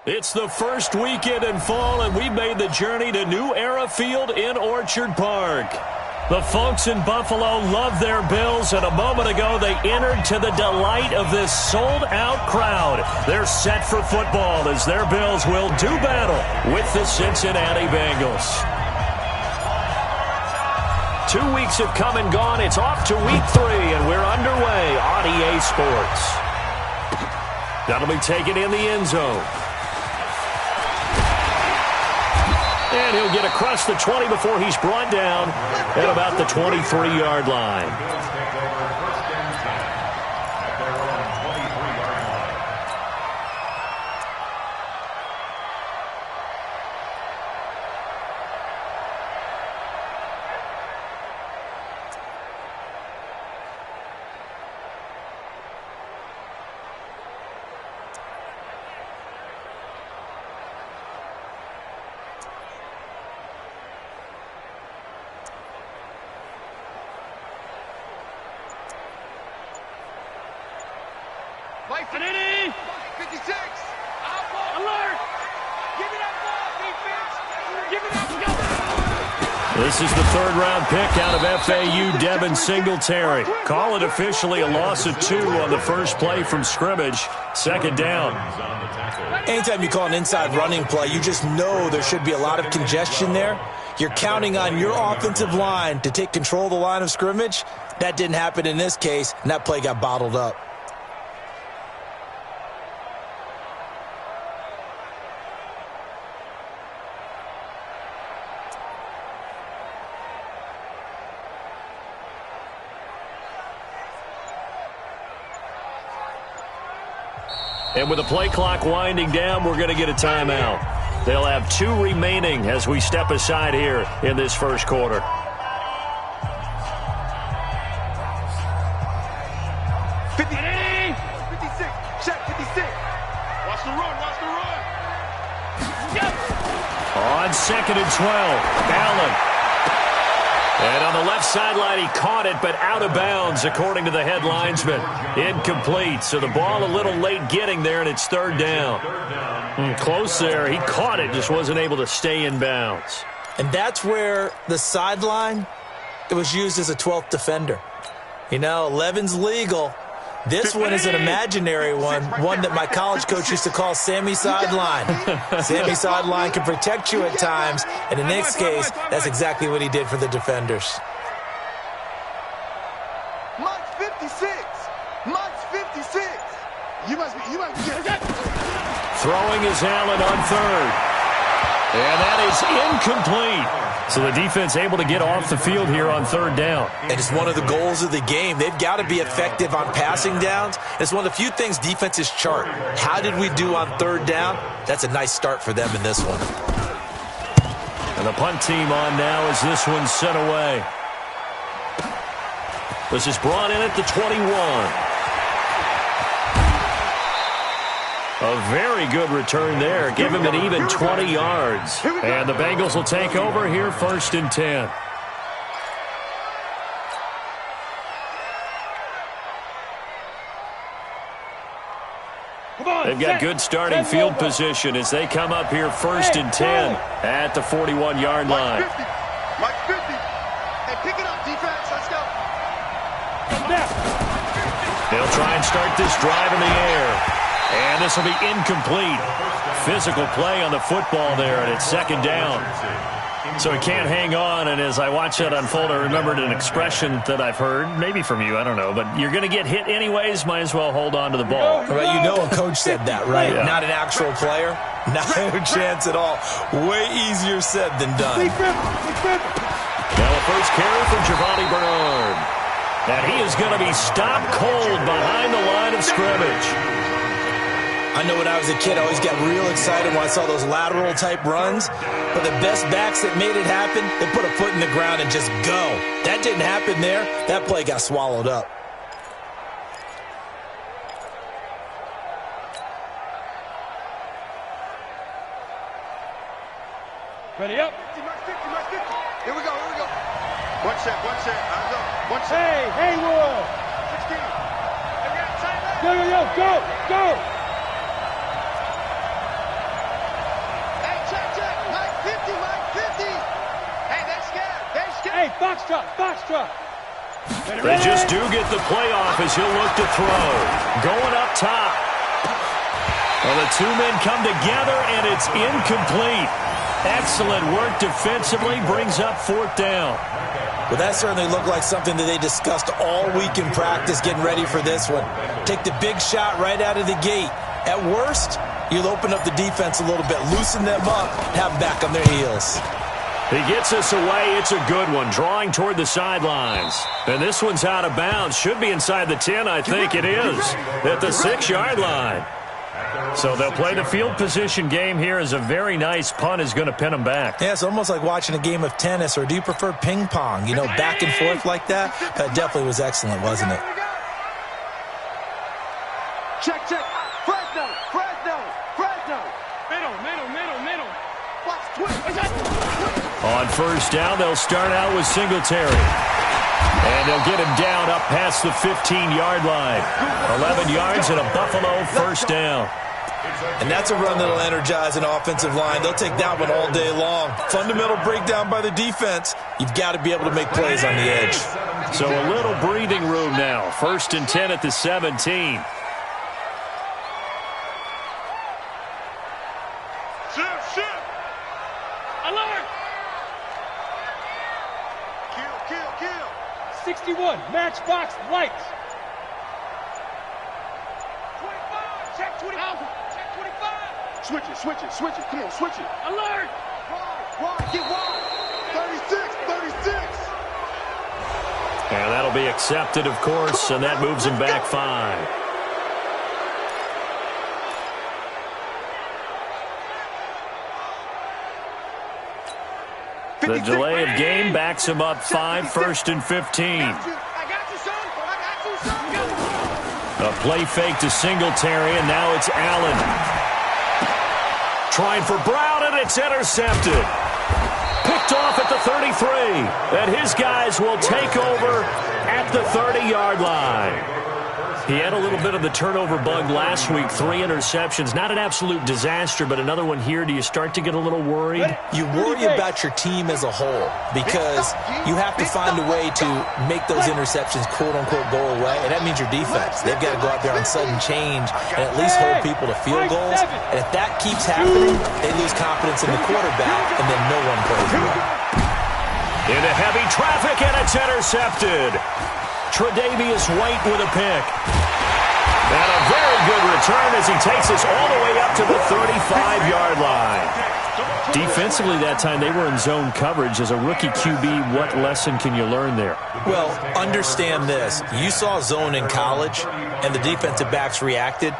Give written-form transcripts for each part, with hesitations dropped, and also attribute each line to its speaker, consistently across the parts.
Speaker 1: It's the first weekend in fall, and we've made the journey to New Era Field in Orchard Park. The folks in Buffalo love their Bills, and a moment ago they entered to the delight of this sold-out crowd. They're set for football as their Bills will do battle with the Cincinnati Bengals. 2 weeks have come and gone. It's off to week 3, and we're underway on EA Sports. That'll be taken in the end zone. And he'll get across the 20 before he's brought down at about the 23-yard line. This is the third-round pick out of FAU, Devin Singletary. Call it officially a loss of 2 on the first play from scrimmage. Second down.
Speaker 2: Anytime you call an inside running play, you just know there should be a lot of congestion there. You're counting on your offensive line to take control of the line of scrimmage. That didn't happen in this case, and that play got bottled up.
Speaker 1: And with the play clock winding down, we're going to get a timeout. They'll have 2 remaining as we step aside here in this first quarter. On 2nd and 12, Allen. And on the left sideline, he caught it, but out of bounds, according to the head linesman. Incomplete, so the ball a little late getting there, and it's third down. Close there. He caught it, just wasn't able to stay in bounds.
Speaker 2: And that's where the sideline, it was used as a 12th defender. You know, 11's legal. This one is an imaginary one that my college coach used to call Sammy Sideline. Sammy Sideline can protect you at times, and in this case, that's exactly what he did for the defenders.
Speaker 3: Mike's 56. Mike's 56. You must be.
Speaker 1: Throwing is Allen on third. And that is incomplete. So the defense able to get off the field here on third down.
Speaker 2: And it's one of the goals of the game. They've got to be effective on passing downs. It's one of the few things defenses chart. How did we do on third down? That's a nice start for them in this one.
Speaker 1: And the punt team on now as this one's sent away. This is brought in at the 21. A very good return there. Give him an even 20 yards. And the Bengals will take over here 1st and 10. They've got good starting field position as they come up here 1st and 10 at the 41-yard line.
Speaker 3: Mike 50. Hey, pick it up, defense. Let's go.
Speaker 1: They'll try and start this drive in the air. And this will be incomplete. Physical play on the football there, and it's 2nd down. So he can't hang on, and as I watch that unfold, I remembered an expression that I've heard, maybe from you, I don't know, but you're going to get hit anyways, might as well hold on to the ball.
Speaker 2: Right, you know a coach said that, right?
Speaker 1: Yeah.
Speaker 2: Not an actual player. Not a chance at all. Way easier said than done.
Speaker 1: Now a first carry from Giovanni Bernard. And he is going to be stopped cold behind the line of scrimmage.
Speaker 2: I know when I was a kid, I always got real excited when I saw those lateral-type runs. But the best backs that made it happen, they put a foot in the ground and just go. That didn't happen there. That play got swallowed up.
Speaker 4: Ready up.
Speaker 3: Here we go. One set. Eyes up. One set.
Speaker 4: Hey, Haywood.
Speaker 3: 16.
Speaker 4: Go. box drop.
Speaker 1: They just do get the play off as he'll look to throw. Going up top. Well, the two men come together, and it's incomplete. Excellent work defensively, brings up fourth down.
Speaker 2: Well, that certainly looked like something that they discussed all week in practice, getting ready for this one. Take the big shot right out of the gate. At worst, you'll open up the defense a little bit, loosen them up, have them back on their heels.
Speaker 1: He gets us away. It's a good one, drawing toward the sidelines. And this one's out of bounds. Should be inside the 10, I think it is, at the 6-yard line. So they'll play the field position game here as a very nice punt is going to pin them back.
Speaker 2: Yeah, it's almost like watching a game of tennis, or do you prefer ping pong? You know, back and forth like that? That definitely was excellent, wasn't it?
Speaker 3: Check. Fresno. Middle. Watch, twist.
Speaker 1: On first down, they'll start out with Singletary. And they'll get him down up past the 15-yard line. 11 yards and a Buffalo first down.
Speaker 2: And that's a run that'll energize an offensive line. They'll take that one all day long. Fundamental breakdown by the defense. You've got to be able to make plays on the edge.
Speaker 1: So a little breathing room now. 1st and 10 at the 17.
Speaker 3: Shoot.
Speaker 4: Alert!
Speaker 3: Kill.
Speaker 4: 61, matchbox lights.
Speaker 3: 25. Check 25. Switch it. Come on, switch it.
Speaker 4: Alert!
Speaker 3: Wide. Get wide. 36.
Speaker 1: And that'll be accepted, of course, and that moves him back 5. The delay of game backs him up 5, 1st and 15.
Speaker 3: I got you, son.
Speaker 1: A play fake to Singletary, and now it's Allen. Trying for Brown, and it's intercepted. Picked off at the 33. And his guys will take over at the 30-yard line. He had a little bit of the turnover bug last week, 3 interceptions. Not an absolute disaster, but another one here. Do you start to get a little worried?
Speaker 2: You worry about your team as a whole because you have to find a way to make those interceptions, quote-unquote, go away, and that means your defense. They've got to go out there on sudden change and at least hold people to field goals. And if that keeps happening, they lose confidence in the quarterback, and then no one plays well.
Speaker 1: Into heavy traffic, and it's intercepted. Tre'Davious White with a pick. And a very good return as he takes us all the way up to the 35-yard line. Defensively that time, they were in zone coverage. As a rookie QB, what lesson can you learn there?
Speaker 2: Well, understand this. You saw zone in college, and the defensive backs reacted,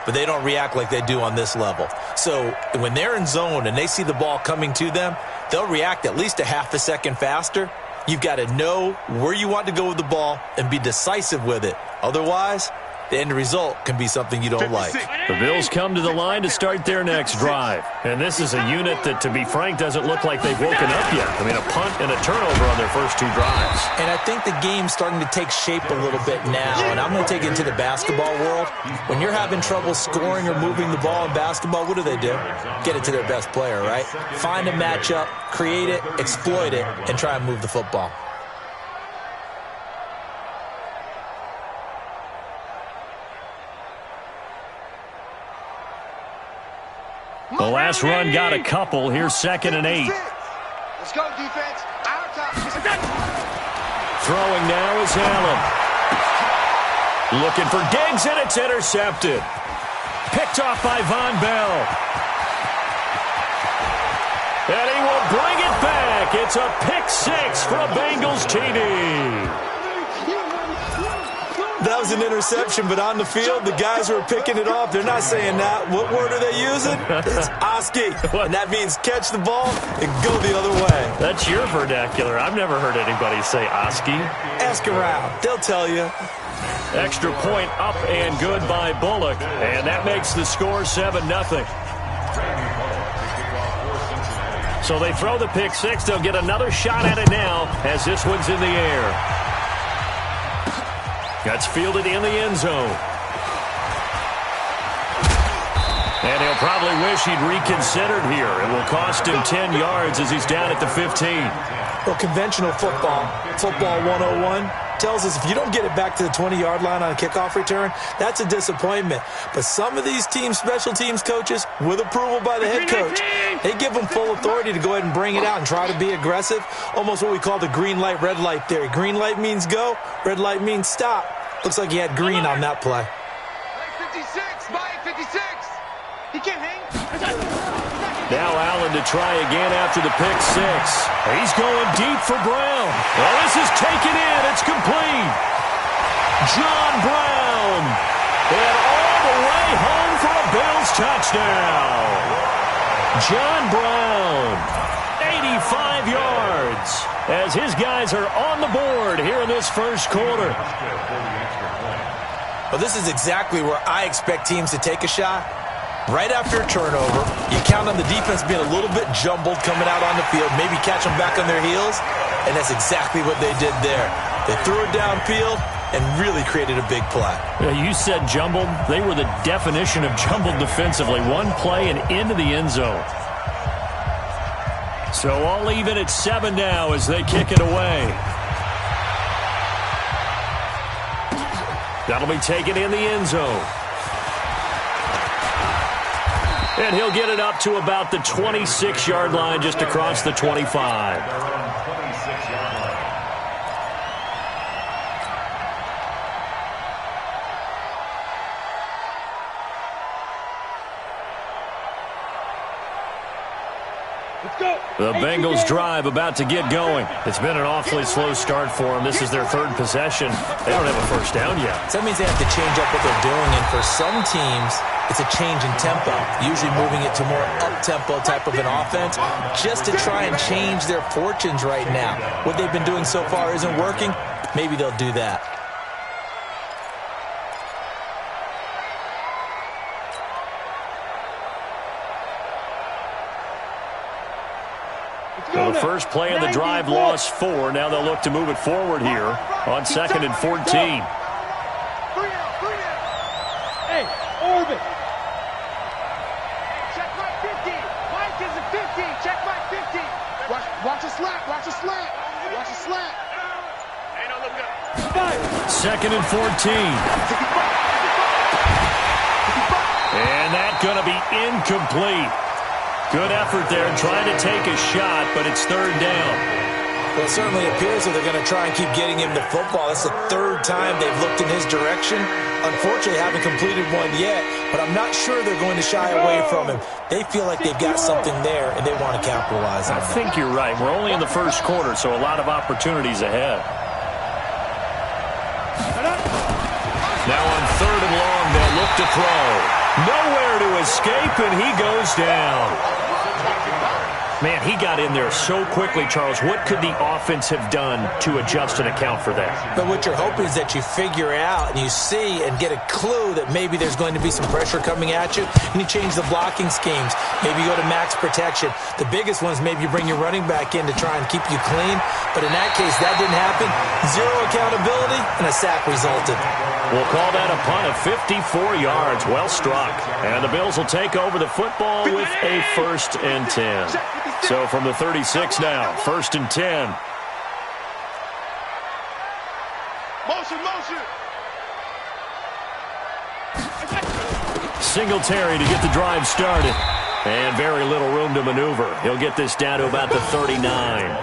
Speaker 2: but they don't react like they do on this level. So when they're in zone and they see the ball coming to them, they'll react at least a half a second faster. You've got to know where you want to go with the ball and be decisive with it. Otherwise, the end result can be something you don't like.
Speaker 1: The Bills come to the line to start their next drive. And this is a unit that, to be frank, doesn't look like they've woken up yet. I mean, a punt and a turnover on their first 2 drives.
Speaker 2: And I think the game's starting to take shape a little bit now. And I'm going to take it to the basketball world. When you're having trouble scoring or moving the ball in basketball, what do? Get it to their best player, right? Find a matchup, create it, exploit it, and try and move the football.
Speaker 1: The last run got a couple. Here's 2nd and 8.
Speaker 3: Let's go, defense. Our time.
Speaker 1: Throwing now is Allen. Looking for Diggs, and it's intercepted. Picked off by Von Bell. And he will bring it back. It's a pick 6 for a Bengals TD.
Speaker 2: That was an interception, but on the field, the guys who are picking it off, they're not saying that. What word are they using? It's Oski, and that means catch the ball and go the other way.
Speaker 1: That's your vernacular. I've never heard anybody say Oski.
Speaker 2: Ask around. They'll tell you.
Speaker 1: Extra point up and good by Bullock, and that makes the score 7-0. So they throw the pick 6. They'll get another shot at it now as this one's in the air. That's fielded in the end zone. And he'll probably wish he'd reconsidered here. It will cost him 10 yards as he's down at the 15.
Speaker 2: Well, conventional football 101, tells us if you don't get it back to the 20-yard line on a kickoff return, that's a disappointment. But some of these teams, special teams coaches, with approval by the head coach, they give them full authority to go ahead and bring it out and try to be aggressive. Almost what we call the green light, red light theory. Green light means go, red light means stop. Looks like he had green on that play.
Speaker 3: 56, Mike, 56. He can't hang.
Speaker 1: Now Allen to try again after the pick six. He's going deep for Brown. Well, this is taken in. It's complete. John Brown. And all the way home for a Bills touchdown. John Brown, 85 yards, as his guys are on the board here in this first quarter.
Speaker 2: Well, this is exactly where I expect teams to take a shot. Right after a turnover, you count on the defense being a little bit jumbled coming out on the field, maybe catch them back on their heels, and that's exactly what they did there. They threw it downfield and really created a big play.
Speaker 1: You said jumbled. They were the definition of jumbled defensively. One play and into the end zone. So all even at 7 now as they kick it away. That'll be taken in the end zone. And he'll get it up to about the 26-yard line, just across the 25. The Bengals drive about to get going. It's been an awfully slow start for them. This is their third possession. They don't have a first down yet.
Speaker 2: So that means they have to change up what they're doing, and for some teams, it's a change in tempo, usually moving it to more up-tempo type of an offense just to try and change their fortunes right now. What they've been doing so far isn't working. Maybe they'll do that.
Speaker 1: So the first play of the drive lost 4. Now they'll look to move it forward here on 2nd and 14.
Speaker 4: Hey, Orbit.
Speaker 3: Check my 50. Mike is a 50. Check my 50. Watch a slant. Watch a slant. Watch a slant. Ain't no look up.
Speaker 1: 2nd and 14. And that's going to be incomplete. Good effort there trying to take a shot, but it's 3rd down.
Speaker 2: Well, it certainly appears that they're going to try and keep getting him the football. That's the 3rd time they've looked in his direction. Unfortunately, haven't completed one yet, but I'm not sure they're going to shy away from him. They feel like they've got something there, and they want to capitalize on it.
Speaker 1: I think you're right. We're only in the first quarter, so a lot of opportunities ahead. Now on 3rd and long, they'll look to throw. Nowhere to escape, and he goes down. Man, he got in there so quickly, Charles. What could the offense have done to adjust and account for that?
Speaker 2: But what you're hoping is that you figure out and you see and get a clue that maybe there's going to be some pressure coming at you, and you change the blocking schemes. Maybe you go to max protection. The biggest one is maybe you bring your running back in to try and keep you clean. But in that case, that didn't happen. 0 accountability, and a sack resulted.
Speaker 1: We'll call that a punt of 54 yards. Well struck. And the Bills will take over the football with a 1st and 10. So from the 36 now, 1st and 10.
Speaker 3: Motion.
Speaker 1: Singletary to get the drive started. And very little room to maneuver. He'll get this down to about the 39.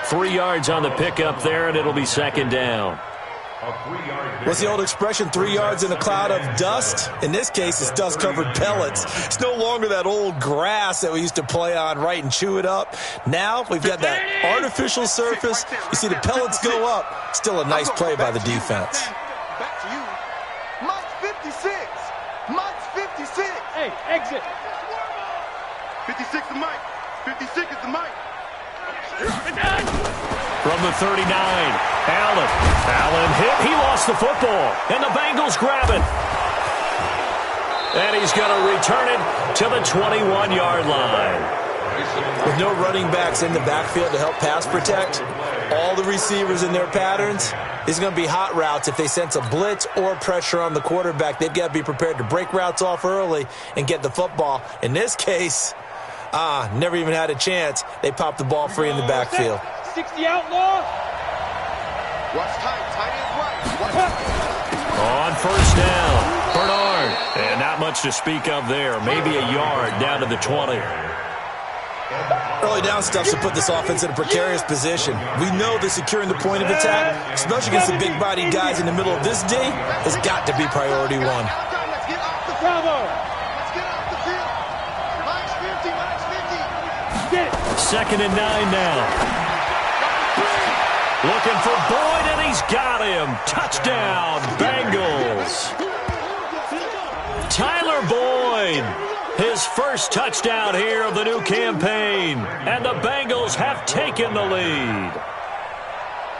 Speaker 1: 3 yards on the pickup there, and it'll be 2nd down.
Speaker 2: What's the old expression, 3 yards in a cloud of dust? In this case, it's dust-covered pellets. It's no longer that old grass that we used to play on, right, and chew it up. Now we've got that artificial surface. You see the pellets go up. Still a nice play by the defense.
Speaker 3: Back to you. Mike's 56. Mike's 56.
Speaker 4: Hey, exit.
Speaker 3: 56 is Mike. 56 is the Mike.
Speaker 1: From the 39, Allen hit. He lost the football, and the Bengals grab it. And he's going to return it to the 21-yard line.
Speaker 2: With no running backs in the backfield to help pass protect, all the receivers in their patterns, These are going to be hot routes. If they sense a blitz or pressure on the quarterback, they've got to be prepared to break routes off early and get the football. In this case, never even had a chance. They popped the ball free in the backfield.
Speaker 4: 60 outlaw.
Speaker 3: Watch tight end right.
Speaker 1: On first down, Bernard. And not much to speak of there. Maybe a yard down to the 20.
Speaker 2: Early down stuff should put this offense in a precarious position. We know that securing the point of attack, especially against the big-bodied guys in the middle of this D, has got to be priority one.
Speaker 3: Let's get off the field.
Speaker 4: Bravo.
Speaker 3: Let's get off the field. Minus 50, minus 50.
Speaker 4: Get it.
Speaker 1: 2nd and 9 now. Looking for Boyd, and he's got him. Touchdown, Bengals. Tyler Boyd, his first touchdown here of the new campaign. And the Bengals have taken the lead.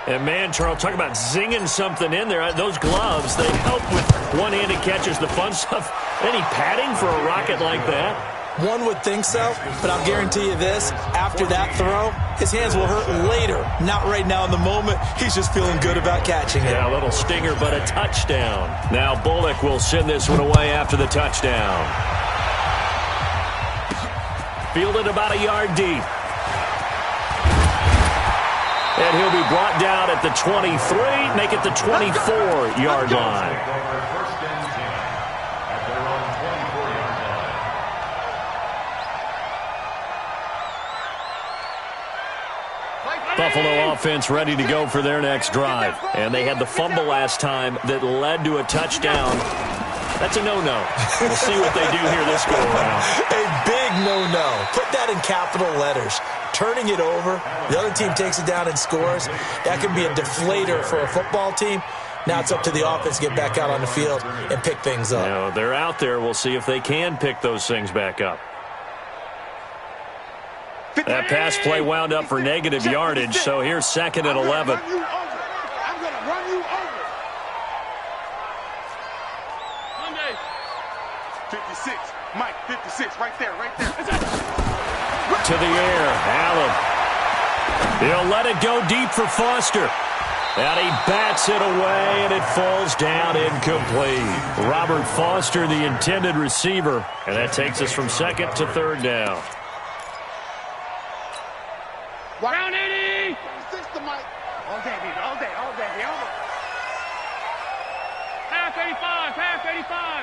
Speaker 1: And, man, Charles, talk about zinging something in there. Those gloves, they help with one-handed catches, the fun stuff. Any padding for a rocket like that?
Speaker 2: One would think so, but I'll guarantee you this. After that throw, his hands will hurt later. Not right now in the moment. He's just feeling good about catching it.
Speaker 1: Yeah, a little stinger, but a touchdown. Now Bullock will send this one away after the touchdown. Fielded about a yard deep. And he'll be brought down at the 23, make it the 24-yard line. Buffalo offense ready to go for their next drive. And they had the fumble last time that led to a touchdown. That's a no-no. We'll see what they do here this go-around.
Speaker 2: A big no-no. Put that in capital letters. Turning it over, the other team takes it down and scores. That can be a deflator for a football team. Now it's up to the offense to get back out on the field and pick things up.
Speaker 1: You know, they're out there. We'll see if they can pick those things back up. That pass play wound up for negative yardage, so here's 2nd and 11.
Speaker 3: I'm going to run you over. Monday. 56. Mike, 56. Right there, right there.
Speaker 1: To the air, Allen. He'll let it go deep for Foster. And he bats it away, and it falls down incomplete. Robert Foster, the intended receiver. And that takes us from 2nd to 3rd down.
Speaker 3: Round 80. 36 to Mike. All day, baby. All day, all day. Half 85. Half 85.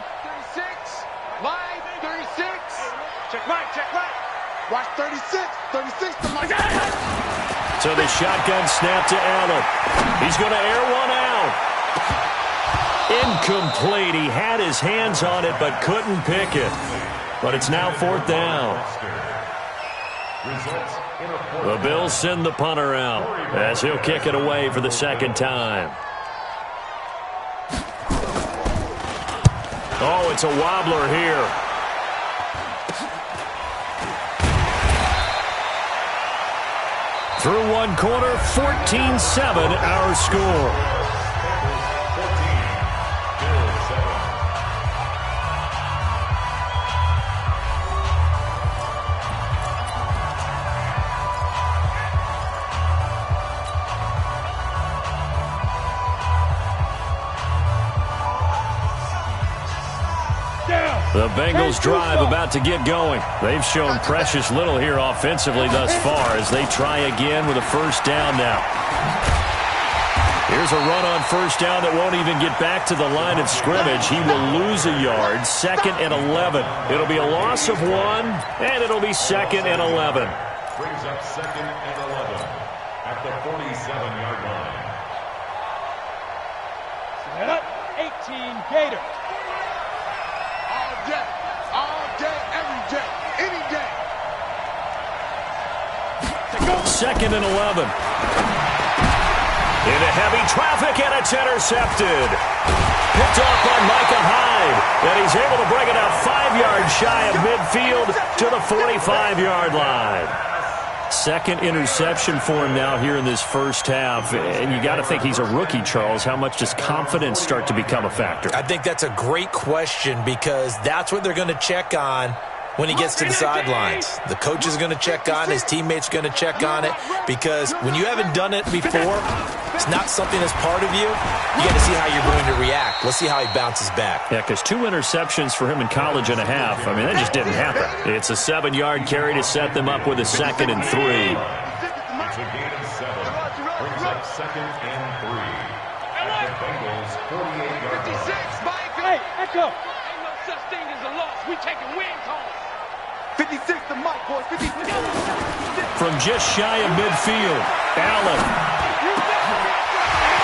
Speaker 3: 36. Mike, 36. Check right, check right. Watch 36. 36 to Mike.
Speaker 1: So the shotgun snap to Allen. He's going to air one out. Incomplete. He had his hands on it but couldn't pick it. But it's now 4th down. The Bills send the punter out as he'll kick it away for the 2nd time. Oh, it's a wobbler here. Through one quarter, 14-7 our score. The Bengals drive about to get going. They've shown precious little here offensively thus far as they try again with a 1st down now. Here's a run on 1st down that won't even get back to the line of scrimmage. He will lose a yard. 2nd and 11. It'll be a loss of 1, and it'll be 2nd and 11.
Speaker 5: Brings up 2nd and 11 at the 47-yard line.
Speaker 4: Set up. 18 Gator.
Speaker 3: All day, every day, any day.
Speaker 1: 2nd and 11. Into heavy traffic, and it's intercepted. Picked off by Micah Hyde, and he's able to bring it out 5 yards shy of midfield to the 45-yard line. 2nd interception for him now here in this 1st half. And you got to think he's a rookie, Charles. How much does confidence start to become a factor?
Speaker 2: I think that's a great question because that's what they're going to check on when he gets to the sidelines. The coach is going to check on it. His teammates are going to check on it, because when you haven't done it before, it's not something that's part of you. You got to see how you're going to react. Let's see how he bounces back.
Speaker 1: Yeah, because 2 interceptions for him in college and a half. I mean, that just didn't happen. It's a 7-yard carry to set them up with a 2nd and 3.
Speaker 5: It's a gain of 7. Brings up 2nd and 3. At the Bengals' 48-yard line.
Speaker 4: Hey, Echo.
Speaker 3: Ain't no such thing as a loss. We taking wins home. 56 to Mike, boys. 56.
Speaker 1: From just shy of midfield, Allen.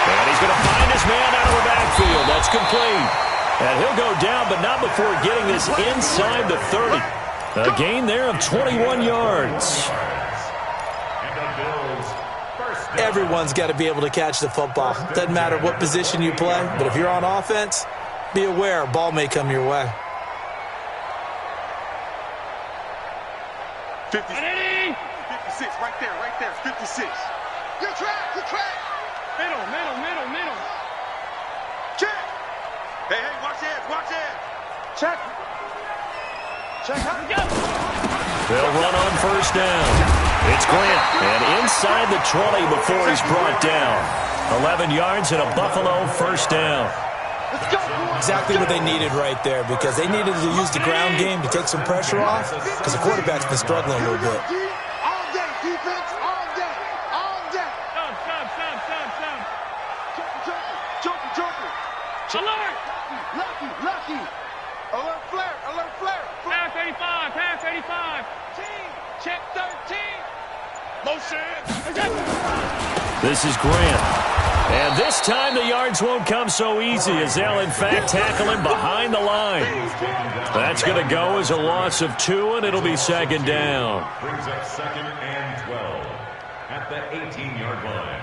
Speaker 1: And he's going to find his man out of the backfield. That's complete. And he'll go down, but not before getting this inside the 30. A gain there of 21 yards.
Speaker 2: Everyone's got to be able to catch the football. Doesn't matter what position you play, but if you're on offense, be aware a ball may come your way.
Speaker 3: 56, right there, 56. You track. Middle. Check. Hey, watch it. Check. How to go.
Speaker 1: They'll run on first down. It's Grant, and inside the 20 before he's brought down. 11 yards and a Buffalo first down.
Speaker 3: Let's go.
Speaker 2: Exactly what they needed right there, because they needed to use the ground game to take some pressure off, because the quarterback's been struggling a little bit.
Speaker 3: All day, defense, all day. Stop. Joker. Lucky. Alert flare. Pass 85. Team, check 13. Motion.
Speaker 1: This is Grant. And this time the yards won't come so easy, as they'll in fact tackle him behind the line. That's going to go as a loss of 2, and it'll be 2nd down.
Speaker 5: Brings up 2nd and 12 at the 18-yard line.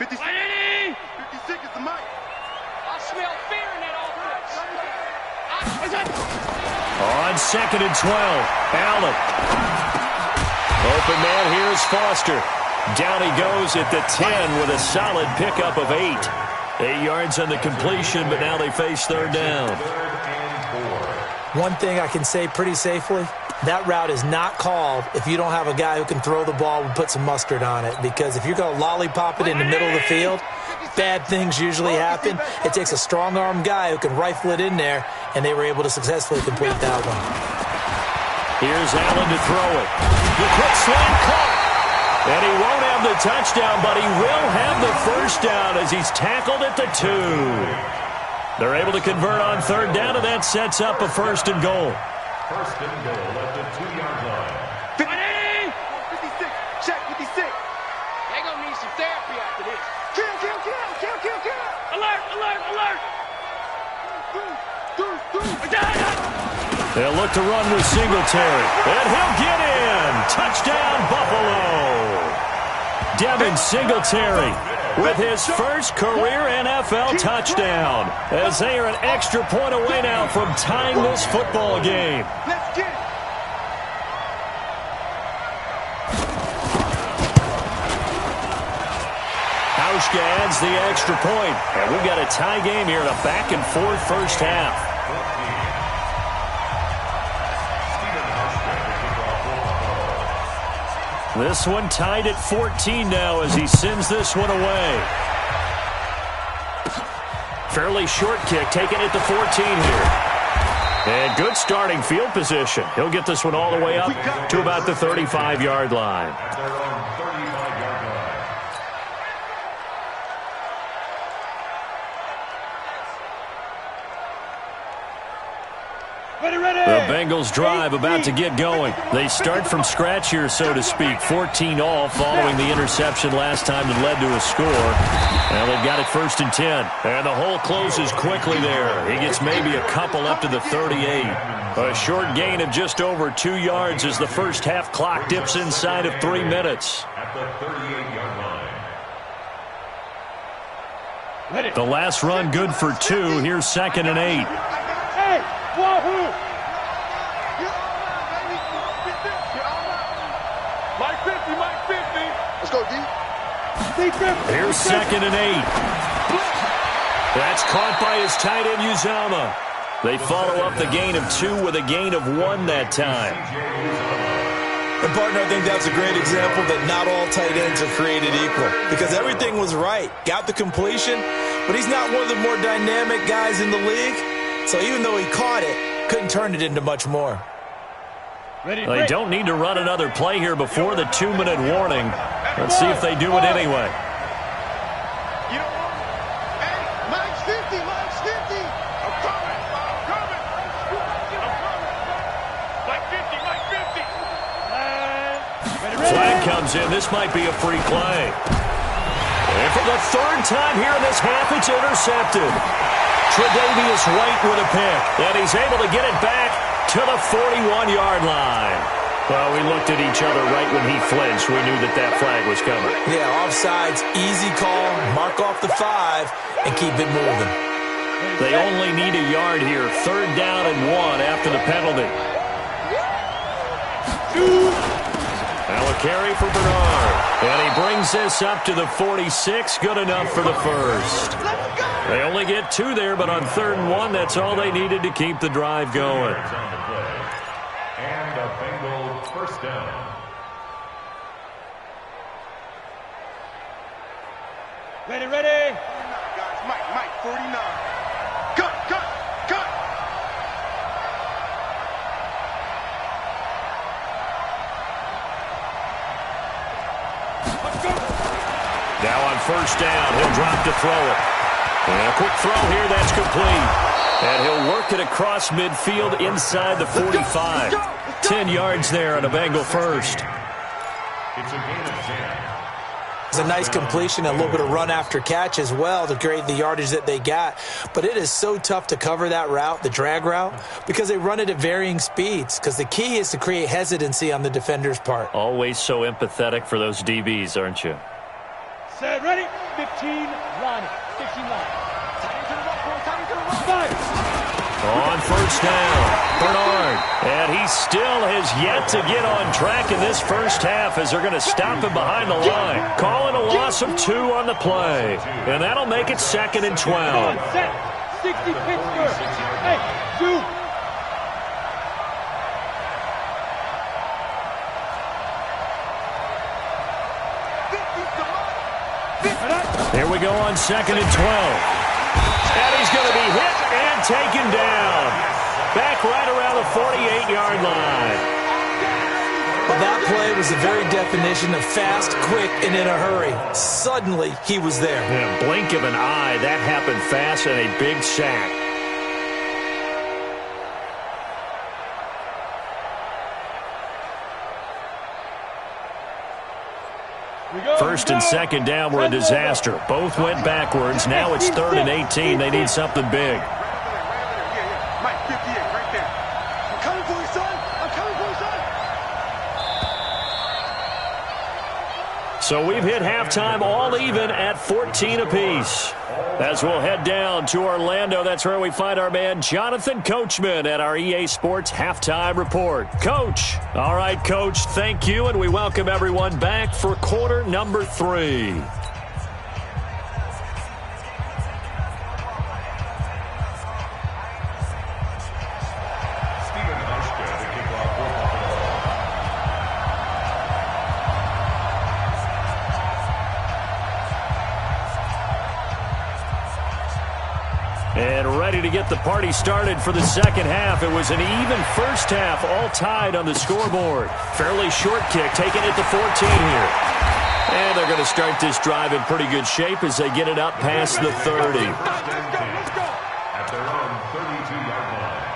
Speaker 3: Lady! 56 is the mic. I smell fear in that offense.
Speaker 1: On 2nd and 12, Allen. Open man here is Foster. Down he goes at the 10 with a solid pickup of 8. 8 yards on the completion, but now they face 3rd down.
Speaker 2: One thing I can say pretty safely, that route is not called if you don't have a guy who can throw the ball and put some mustard on it. Because if you're going to lollipop it in the middle of the field, bad things usually happen. It takes a strong-arm guy who can rifle it in there, and they were able to successfully complete that one.
Speaker 1: Here's Allen to throw it. The quick slant caught. And he won't have the touchdown, but he will have the first down as he's tackled at the 2. They're able to convert on 3rd down, and that sets up a 1st and goal.
Speaker 5: 1st and goal at the 2-yard line.
Speaker 3: 56. Check 56. They gonna need some therapy after this. Kill. Alert.
Speaker 1: They'll look to run with Singletary. And he'll get in. Touchdown, Buffalo. Devin Singletary with his first career NFL touchdown, as they are an extra point away now from tying this football game.
Speaker 3: Let's get it.
Speaker 1: Hauschka adds the extra point, and we've got a tie game here in a back-and-forth first half. This one tied at 14 now as he sends this one away. Fairly short kick, taken at the 14 here. And good starting field position. He'll get this one all the way up to about the 35-yard line. The Bengals drive about to get going. They start from scratch here, so to speak. 14 all following the interception last time that led to a score. Now they've got it 1st and 10. And the hole closes quickly there. He gets maybe a couple up to the 38. A short gain of just over 2 yards as the first half clock dips inside of 3 minutes.
Speaker 5: At the 38-yard line.
Speaker 1: The last run good for 2. Here's 2nd and 8.
Speaker 4: Hey, wahoo!
Speaker 3: Mike 50. Let's go, D.
Speaker 1: Here's 2nd and 8. That's caught by his tight end, Uzama. They follow up the gain of 2 with a gain of 1 that time.
Speaker 2: And, partner, I think that's a great example that not all tight ends are created equal because everything was right. Got the completion, but he's not one of the more dynamic guys in the league. So even though he caught it, couldn't turn it into much more.
Speaker 1: They don't need to run another play here before the 2-minute warning. Let's see if they do it anyway. Flag comes in. This might be a free play. And for the 3rd time here in this half, it's intercepted. Tre'Davious White with a pick, and he's able to get it back to the 41-yard line. Well, we looked at each other right when he flinched. We knew that that flag was coming.
Speaker 2: Yeah, offsides, easy call, mark off the 5, and keep it moving.
Speaker 1: They only need a yard here. 3rd down and 1 after the penalty. Now a carry for Bernard. And he brings this up to the 46. Good enough for the first. They only get 2 there, but on 3rd and 1, that's all they needed to keep the drive going.
Speaker 5: And a Bengal first down.
Speaker 4: Ready, ready.
Speaker 3: Guys, Mike, 49. Cut.
Speaker 1: Now on 1st down, he'll drop to throw it. And a quick throw here, that's complete. And he'll work it across midfield inside the 45. 10 yards there on a Bengal first.
Speaker 5: It's a gain of 10.
Speaker 2: It's a nice completion, a little bit of run after catch as well to create the yardage that they got. But it is so tough to cover that route, the drag route, because they run it at varying speeds. Because the key is to create hesitancy on the defender's part.
Speaker 1: Always so empathetic for those DBs, aren't you?
Speaker 4: Set, ready. 15, line. 16 line.
Speaker 1: On 1st down, Bernard. And he still has yet to get on track in this first half as they're going to stop him behind the line. Calling a loss of 2 on the play. And that'll make it 2nd and 12.
Speaker 4: Set. 60 Pittsburgh. Hey, 2.
Speaker 1: Here we go on 2nd and 12. And he's going to be hit and taken down. Back right around the 48-yard line.
Speaker 2: Well, that play was the very definition of fast, quick, and in a hurry. Suddenly, he was there.
Speaker 1: Yeah, blink of an eye, that happened fast and a big sack. First and 2nd down were a disaster. Both went backwards. Now it's 3rd and 18. They need something big.
Speaker 3: Mike, 58, right there. I'm coming for you, son. I'm coming for you, son.
Speaker 1: So we've hit halftime all even at 14 apiece. As we'll head down to Orlando, that's where we find our man Jonathan Coachman at our EA Sports Halftime Report. Coach. All right, Coach, thank you, and we welcome everyone back for quarter number 3. And ready to get the party started for the second half. It was an even first half, all tied on the scoreboard. Fairly short kick, taken at the 14 here. And they're going to start this drive in pretty good shape as they get it up past the 30.
Speaker 5: At their own 32-yard line.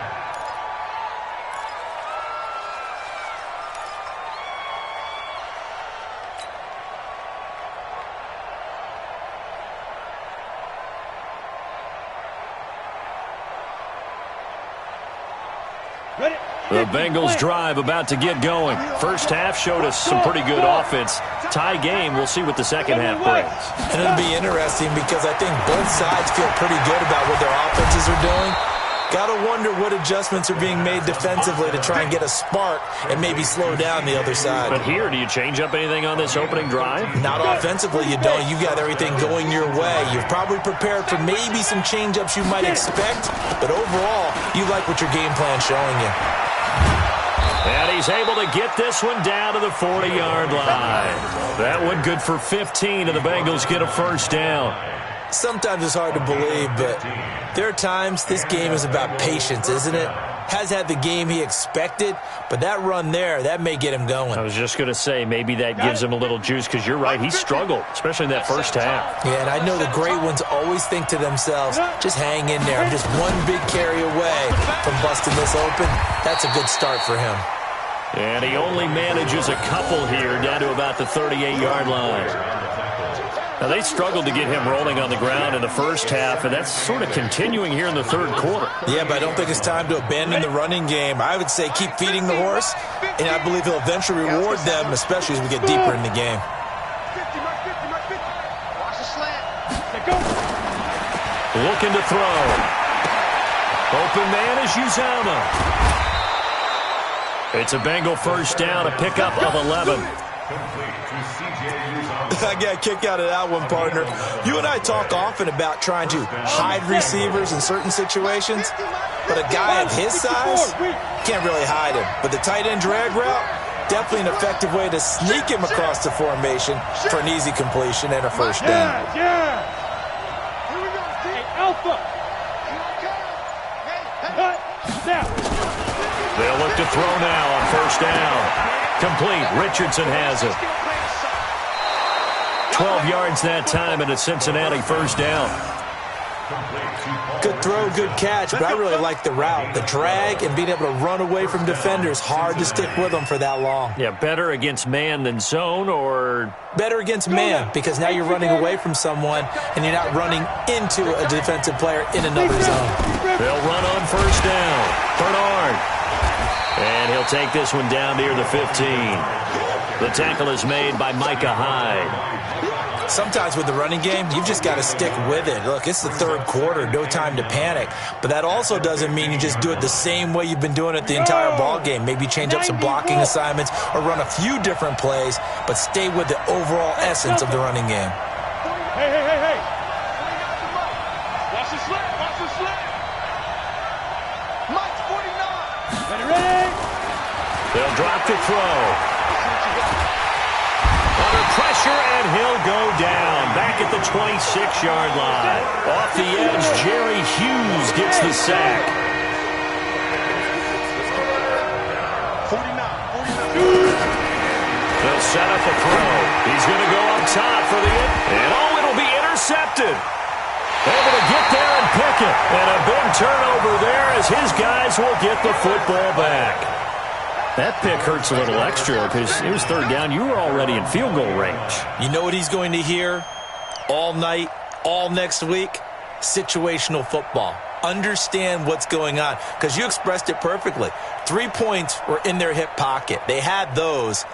Speaker 1: The Bengals drive about to get going. First half showed us some pretty good offense. Tie game, we'll see what the second half brings.
Speaker 2: And it'll be interesting because I think both sides feel pretty good about what their offenses are doing. Got to wonder what adjustments are being made defensively to try and get a spark and maybe slow down the other side.
Speaker 1: But here, do you change up anything on this opening drive?
Speaker 2: Not offensively, you don't. You've got everything going your way. You've probably prepared for maybe some change-ups you might expect, but overall, you like what your game plan's showing you.
Speaker 1: And he's able to get this one down to the 40-yard line. That one good for 15, and the Bengals get a first down.
Speaker 2: Sometimes it's hard to believe, but there are times this game is about patience, isn't it? Has had the game he expected, but that run there, that may get him going.
Speaker 1: I was just going to say, maybe that gives him a little juice, because you're right, he struggled, especially in that first half.
Speaker 2: Yeah, and I know the great ones always think to themselves, just hang in there. I'm just one big carry away from busting this open. That's a good start for him.
Speaker 1: And he only manages a couple here down to about the 38-yard line. Now, they struggled to get him rolling on the ground in the first half, and that's sort of continuing here in the third quarter.
Speaker 2: Yeah, but I don't think it's time to abandon the running game. I would say keep feeding the horse, and I believe he'll eventually reward them, especially as we get deeper in the game.
Speaker 1: Looking to throw. Open man is Uzomah. It's a Bengal first down, a pickup of 11.
Speaker 2: I got a kick out of that one, partner. You and I talk often about trying to hide receivers in certain situations, but a guy of his size can't really hide him. But the tight end drag route, definitely an effective way to sneak him across the formation for an easy completion and a first down.
Speaker 4: Alpha.
Speaker 1: They'll look to throw now on first down. Complete. Richardson has it. 12 yards that time, and a Cincinnati first down.
Speaker 2: Good throw, good catch, but I really like the route. The drag and being able to run away from defenders, hard to stick with them for that long.
Speaker 1: Yeah, better against man than zone, or?
Speaker 2: Better against man, because now you're running away from someone, and you're not running into a defensive player in another zone.
Speaker 1: They'll run on first down. Bernard. And he'll take this one down near the 15. The tackle is made by Micah Hyde.
Speaker 2: Sometimes with the running game, you've just got to stick with it. Look, it's the third quarter, no time to panic. But that also doesn't mean you just do it the same way you've been doing it the entire ball game. Maybe change up some blocking assignments or run a few different plays, but stay with the overall essence of the running game.
Speaker 4: Hey.
Speaker 3: Watch the slant, watch the slant. Mike's 49.
Speaker 4: Ready?
Speaker 1: They'll drop to throw. Under pressure, and he'll go down. Back at the 26-yard line. Off the edge, Jerry Hughes gets the sack.
Speaker 3: 49.
Speaker 1: They'll set up a throw. He's going to go up top for the and it'll be intercepted. Able to get there and pick it. And a big turnover there as his guys will get the football back. That pick hurts a little extra because it was third down. You were already in field goal range.
Speaker 2: You know what he's going to hear all night, all next week? Situational football. Understand what's going on, because you expressed it perfectly. 3 points were in their hip pocket. They had those.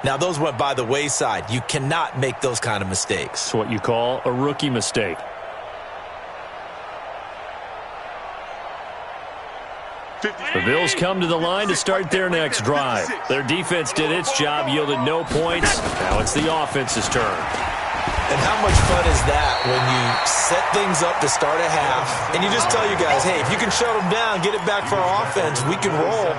Speaker 2: Now, those went by the wayside. You cannot make those kind of mistakes.
Speaker 1: It's what you call a rookie mistake. The Bills come to the line to start their next drive. Their defense did its job, yielded no points. Now it's the offense's turn.
Speaker 2: And how much fun is that when you set things up to start a half, and you just tell you guys, hey, if you can shut them down, get it back for our offense, we can roll.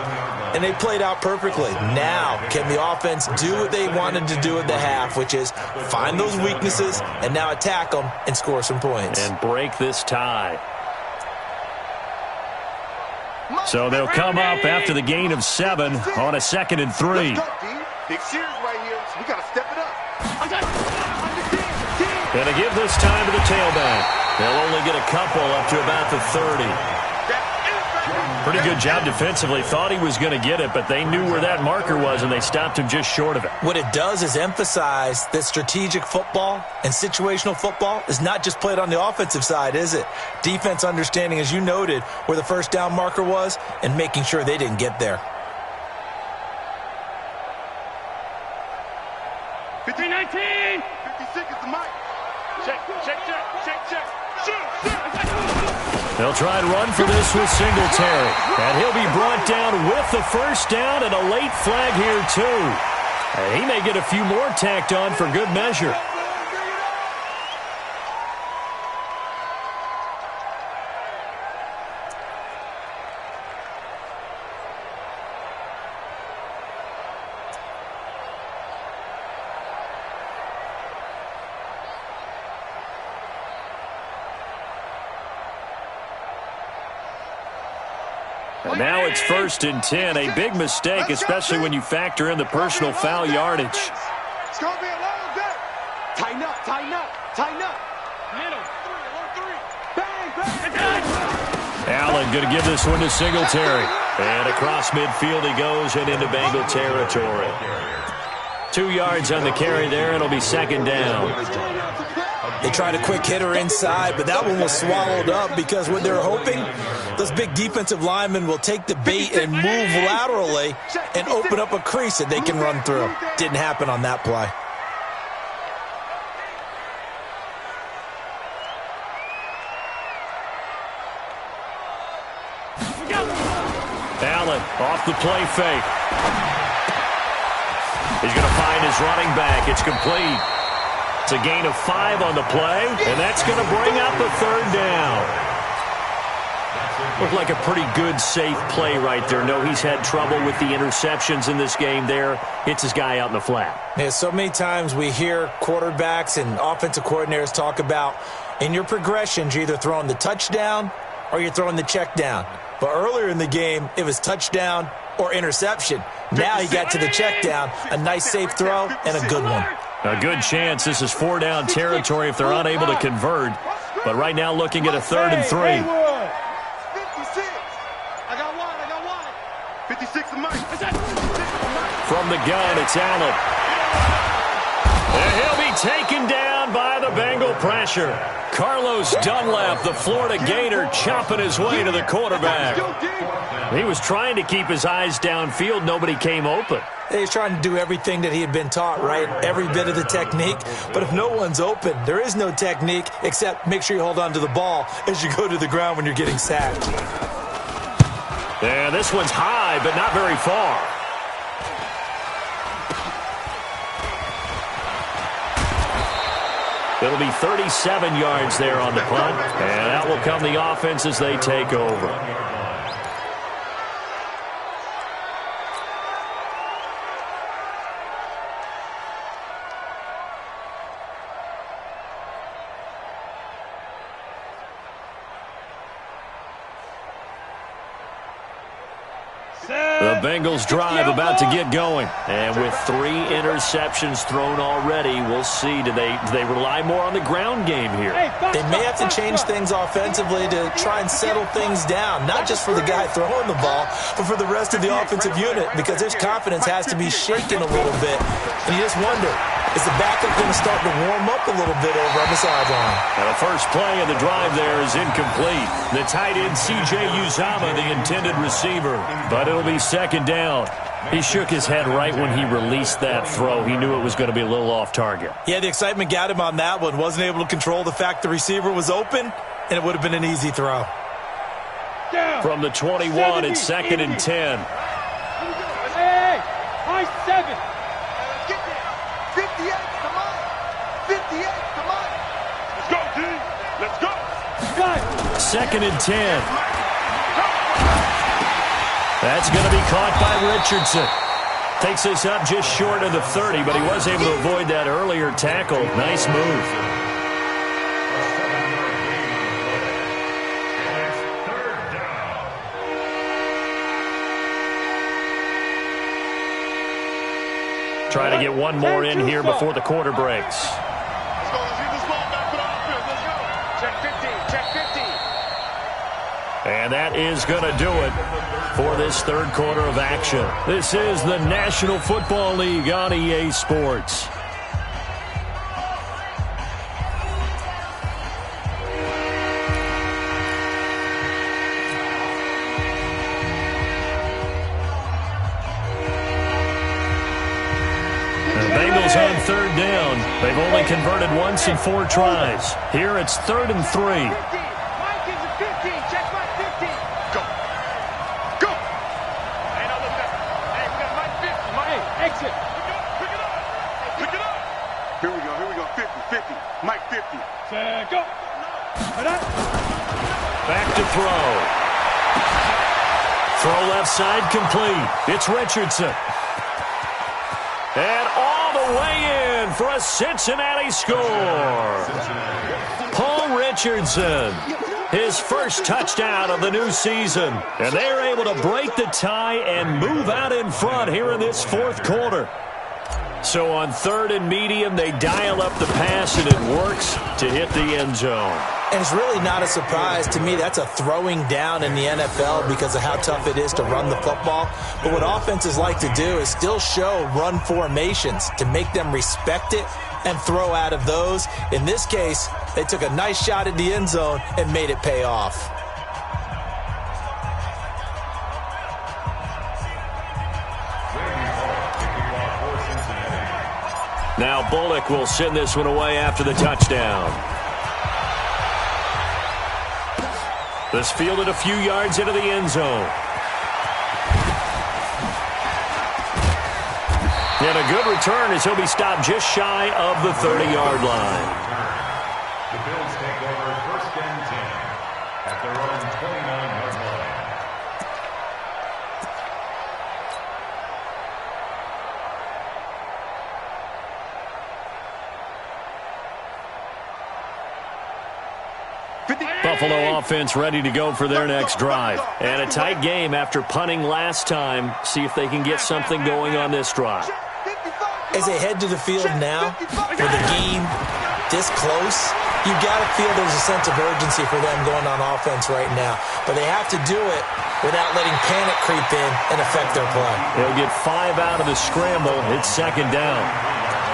Speaker 2: And they played out perfectly. Now, can the offense do what they wanted to do at the half, which is find those weaknesses and now attack them and score some points.
Speaker 1: And break this tie. So they'll come up after the gain of 7 on a 2nd and 3.
Speaker 3: Big series right here, so we got to step it up.
Speaker 1: And to give this time to the tailback. They'll only get a couple up to about the 30. Pretty good job defensively. Thought he was going to get it, but they knew where that marker was, and they stopped him just short of it.
Speaker 2: What it does is emphasize that strategic football and situational football is not just played on the offensive side, is it? Defense understanding, as you noted, where the first down marker was and making sure they didn't get there.
Speaker 4: 19.
Speaker 3: 50 seconds to Mike. Check.
Speaker 1: They'll try and run for this with Singletary. And he'll be brought down with the first down and a late flag here, too. And he may get a few more tacked on for good measure. And now it's 1st and 10. A big mistake, especially when you factor in the personal foul yardage.
Speaker 3: It's going to be a long day. Tighten up, tighten up, tighten up. Middle, three. Bang, bang.
Speaker 1: Allen going to give this one to Singletary. And across midfield he goes and into Bengal territory. 2 yards on the carry there. It'll be 2nd down.
Speaker 2: They tried a quick hitter inside, but that one was swallowed up because what they're hoping, those big defensive linemen will take the bait and move laterally and open up a crease that they can run through. Didn't happen on that play.
Speaker 1: Allen off the play fake. He's going to find his running back. It's complete. It's a gain of 5 on the play, and that's going to bring up a 3rd down. Looked like a pretty good, safe play right there. No, he's had trouble with the interceptions in this game there. Hits his guy out in the flat.
Speaker 2: Yeah, so many times we hear quarterbacks and offensive coordinators talk about in your progressions, you're either throwing the touchdown or you're throwing the check down. But earlier in the game, it was touchdown or interception. Now he got to the check down, a nice safe throw, and a good one.
Speaker 1: A good chance this is 4-down territory if they're unable to convert. But right now looking at a 3rd and 3.
Speaker 3: 56. I got one. 56 of mine.
Speaker 1: From the gun, it's Allen. And he'll be taken down by the Bengal pressure. Carlos Dunlap, the Florida Gator, chopping his way to the quarterback. He was trying to keep his eyes downfield. Nobody came open.
Speaker 2: He's trying to do everything that he had been taught, right? Every bit of the technique. But if no one's open, there is no technique except make sure you hold on to the ball as you go to the ground when you're getting sacked.
Speaker 1: Yeah, this one's high, but not very far. It'll be 37 yards there on the punt. And out will come the offense as they take over. The Bengals drive about to get going. And with 3 interceptions thrown already, we'll see. Do they rely more on the ground game here?
Speaker 2: They may have to change things offensively to try and settle things down, not just for the guy throwing the ball, but for the rest of the offensive unit, because his confidence has to be shaken a little bit. And you just wonder, is the backup going to start to warm up a little bit over on the sideline?
Speaker 1: And the first play of the drive there is incomplete. The tight end, C.J. Uzomah, the intended receiver. But it'll be 2nd down. He shook his head right when he released that throw. He knew it was going to be a little off target.
Speaker 2: Yeah, the excitement got him on that one. Wasn't able to control the fact the receiver was open, and it would have been an easy throw.
Speaker 1: From the 21, it's 2nd and 10.
Speaker 4: Hey, high 7.
Speaker 3: Get there. 58, come on. 58, come on. Let's go, D. Let's go.
Speaker 4: Got
Speaker 1: 2nd and 10. That's going to be caught by Richardson. Takes this up just short of the 30, but he was able to avoid that earlier tackle. Nice move. Trying to get one more in here before the quarter breaks.
Speaker 3: Let's go. Let's get this ball back for the offense. Let's go. Check 15. Check 15.
Speaker 1: And that is going to do it for this 3rd quarter of action. This is the National Football League on EA Sports. The Bengals on third down. They've only converted once in 4 tries. Here it's 3rd and 3.
Speaker 3: 50. Mike is at 50. Check my 50. Go. Go. Hey, no, look at that. Hey, we got Mike 50. Mike, hey, exit. Pick it up. Pick it up. Here we go. Here we go. 50. 50. Mike 50.
Speaker 4: Set, go.
Speaker 1: Back to throw. Throw left side complete. It's Richardson. And all the way in for a Cincinnati score. Paul Richardson, his first touchdown of the new season. And they're able to break the tie and move out in front here in this 4th quarter. So on 3rd and medium, they dial up the pass, and it works to hit the end zone.
Speaker 2: And it's really not a surprise to me. That's a throwing down in the NFL because of how tough it is to run the football. But what offenses like to do is still show run formations to make them respect it and throw out of those. In this case, they took a nice shot at the end zone and made it pay off.
Speaker 1: Now Bullock will send this one away after the touchdown. This fielded a few yards into the end zone. And a good return as he'll be stopped just shy of the 30-yard line.
Speaker 5: The Bills take over 1st and 10 at their own 29-yard line.
Speaker 1: Buffalo offense ready to go for their next drive. And a tight game after punting last time. See if they can get something going on this drive.
Speaker 2: As they head to the field now, for the game this close, you got to feel there's a sense of urgency for them going on offense right now. But they have to do it without letting panic creep in and affect their play.
Speaker 1: They'll get 5 out of the scramble. It's 2nd down.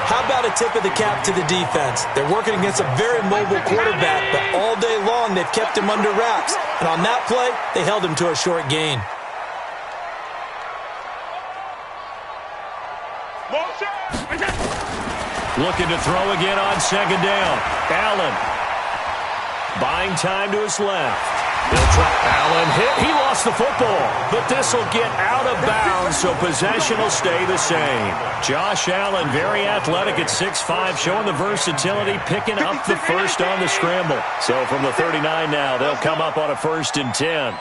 Speaker 2: How about a tip of the cap to the defense? They're working against a very mobile quarterback, but all day long they've kept him under wraps. And on that play, they held him to a short gain.
Speaker 1: Looking to throw again on 2nd down. Allen buying time to his left. They'll try. Allen hit. He lost the football, but this will get out of bounds, so possession will stay the same. Josh Allen, very athletic at 6'5", showing the versatility, picking up the first on the scramble. So from the 39 now, they'll come up on a 1st and 10.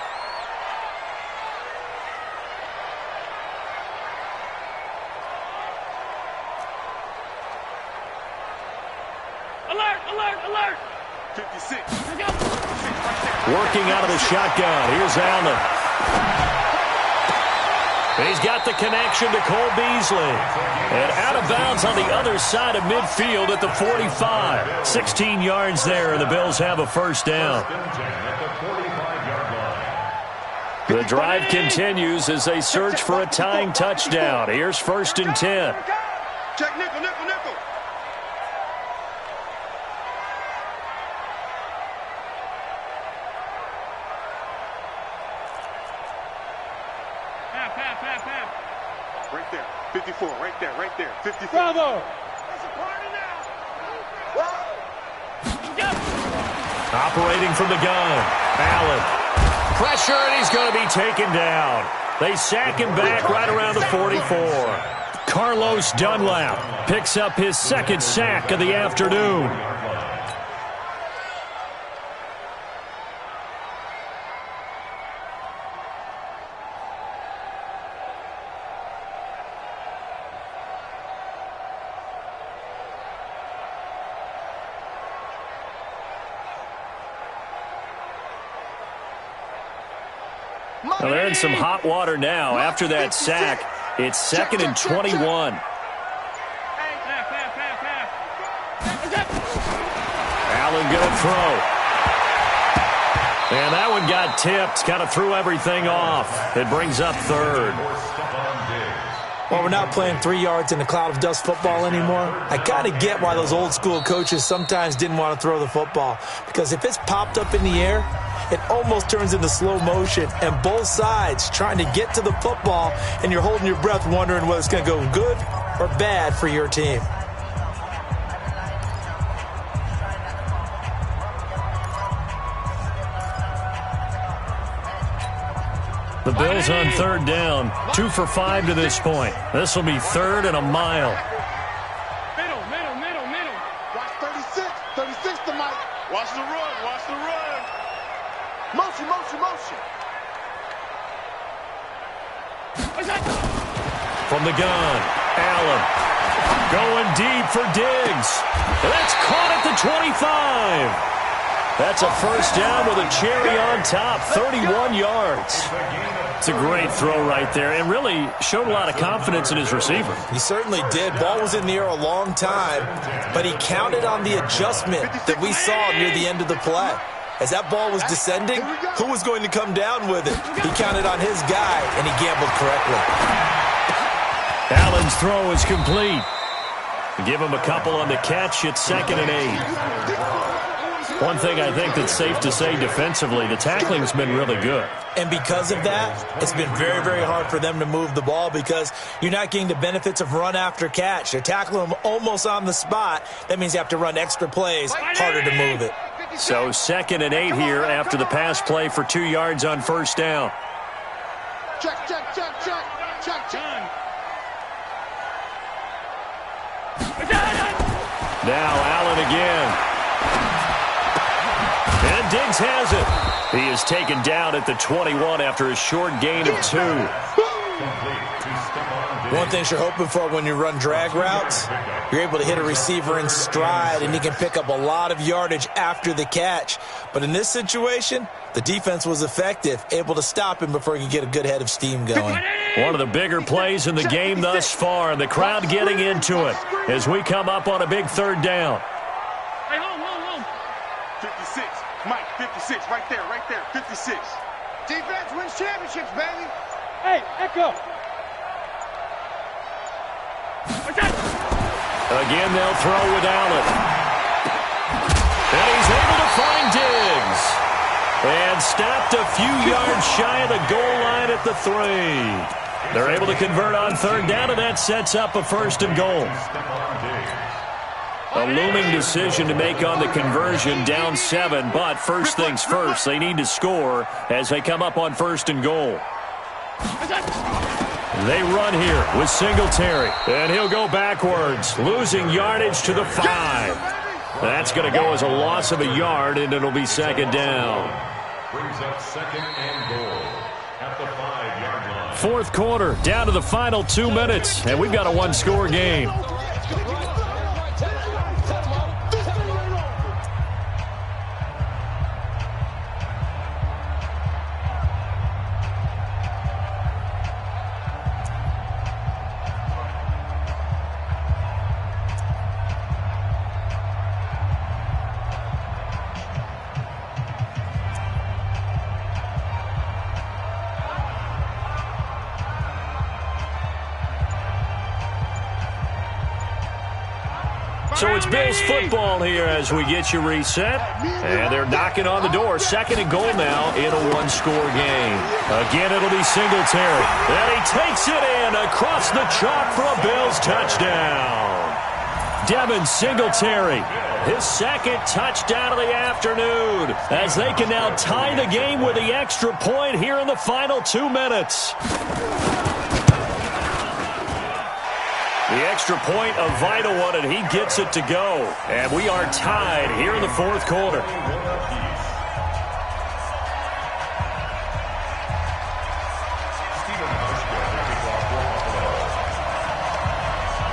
Speaker 4: Alert, alert, alert.
Speaker 3: 56.
Speaker 1: Working out of the shotgun. Here's Allen. He's got the connection to Cole Beasley. And out of bounds on the other side of midfield at the 45. 16 yards there, and the Bills have a 1st down. The drive continues as they search for a tying touchdown. Here's 1st and 10.
Speaker 3: Check nickel, nickel, nickel. Right there, 54, right there, 54.
Speaker 4: Bravo.
Speaker 3: That's a party now.
Speaker 1: Operating from the gun. Allen. Pressure, and he's going to be taken down. They sack him back right around the 44. Carlos Dunlap picks up his 2nd sack of the afternoon. Well, they're in some hot water now. After that sack, it's 2nd and 21. Allen going to throw. And that one got tipped. Kind of threw everything off. It brings up 3rd.
Speaker 2: Well, we're not playing 3 yards in a cloud of dust football anymore. I kind of get why those old school coaches sometimes didn't want to throw the football. Because if it's popped up in the air, it almost turns into slow motion. And both sides trying to get to the football, and you're holding your breath wondering whether it's going to go good or bad for your team.
Speaker 1: The Bills on third down, 2 for 5 to this point. This will be third and a mile.
Speaker 3: Middle. Watch 36. 36 to Mike. Watch the run. Motion.
Speaker 1: From the gun, Allen going deep for Diggs. That's caught at the 25. That's a first down with a cherry on top, 31 yards. It's a great throw right there and really showed a lot of confidence in his receiver.
Speaker 2: He certainly did. Ball was in the air a long time, but he counted on the adjustment that we saw near the end of the play. As that ball was descending, who was going to come down with it? He counted on his guy, and he gambled correctly.
Speaker 1: Allen's throw is complete. Give him a couple on the catch. It's 2nd and 8. One thing I think that's safe to say defensively, the tackling's been really good.
Speaker 2: And because of that, it's been very, very hard for them to move the ball because you're not getting the benefits of run after catch. They're tackling them almost on the spot. That means you have to run extra plays, harder to move it.
Speaker 1: So 2nd and 8 here after the pass play for 2 yards on first down.
Speaker 3: Check.
Speaker 1: Now Allen again. And Diggs has it. He is taken down at the 21 after a short gain of 2.
Speaker 2: One thing you're hoping for when you run drag routes, you're able to hit a receiver in stride, and he can pick up a lot of yardage after the catch. But in this situation, the defense was effective, able to stop him before he could get a good head of steam going.
Speaker 1: One of the bigger plays in the game thus far, and the crowd getting into it as we come up on a big third down.
Speaker 3: Hey, home. 56. Mike, 56. Right there. 56. Defense wins championships, baby.
Speaker 4: Hey, Echo.
Speaker 1: Again, they'll throw with Allen. And he's able to find Diggs. And stopped a few yards shy of the goal line at the 3. They're able to convert on third down, and that sets up a 1st and goal. A looming decision to make on the conversion, down 7, but first things first, they need to score as they come up on 1st and goal. They run here with Singletary, and he'll go backwards, losing yardage to the 5. That's going to go as a loss of a yard, and it'll be 2nd down.
Speaker 5: Brings up 2nd and goal at the 5-yard line.
Speaker 1: 4th quarter, down to the final 2 minutes, and we've got a 1-score game. So it's Bills football here as we get you reset. And they're knocking on the door. 2nd and goal now in a 1-score game. Again, it'll be Singletary. And he takes it in across the chalk for a Bills touchdown. Devin Singletary, his 2nd touchdown of the afternoon, as they can now tie the game with the extra point here in the final 2 minutes. The extra point, a vital one, and he gets it to go. And we are tied here in the 4th quarter.